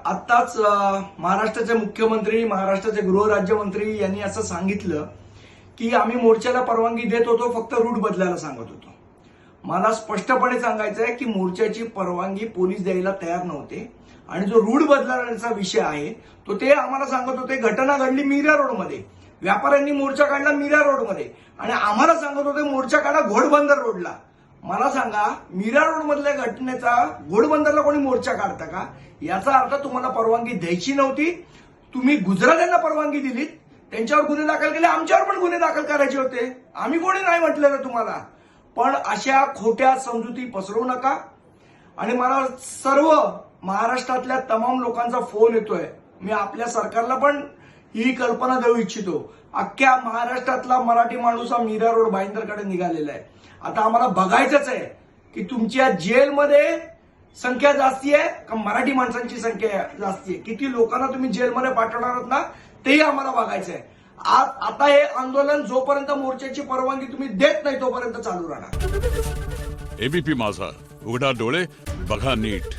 आत्ताच महाराष्ट्राचे मुख्यमंत्री, महाराष्ट्राचे गृहराज्यमंत्री यांनी असं सांगितलं की आम्ही मोर्चाला परवानगी देत होतो, फक्त रूट बदलायला सांगत होतो. मला स्पष्टपणे सांगायचं आहे की मोर्चाची परवानगी पोलीस द्यायला तयार नव्हते आणि जो रूट बदलण्याचा विषय आहे तो ते आम्हाला सांगत होते. घटना घडली मीरा रोडमध्ये, व्यापाऱ्यांनी मोर्चा काढला मीरा रोडमध्ये आणि आम्हाला सांगत होते मोर्चा काढा घोडबंदर रोडला. मला सांगा, मीरा रोड मधल्या घटनेचा घोडबंदरला कोणी मोर्चा काढता का? याचा अर्थ तुम्हाला परवानगी द्यायची नव्हती. तुम्ही गुजरात्यांना परवानगी दिलीत, त्यांच्यावर गुन्हे दाखल केले, आमच्यावर पण गुन्हे दाखल करायचे होते. आम्ही कोणी नाही म्हटलेलं तुम्हाला. पण अशा खोट्या समजुती पसरवू नका. आणि मला सर्व महाराष्ट्रातल्या तमाम लोकांचा फोन येतोय. मी आपल्या सरकारला पण ही कल्पना देऊ इच्छितो. अख्ख्या महाराष्ट्रातला मराठी माणूस हा मीरा रोड भाईंदरकडे निघालेला आहे. आता आम्हाला बघायचंच आहे की तुमच्या जेलमध्ये संख्या जास्ती आहे का मराठी माणसांची संख्या जास्ती आहे. किती लोकांना तुम्ही जेलमध्ये पाठवणार आहात ना, तेही आम्हाला बघायचं आहे. आता हे आंदोलन जोपर्यंत मोर्चाची परवानगी तुम्ही देत नाही तोपर्यंत चालू राहणार. एबीपी माझा, उघडा डोळे बघा नीट.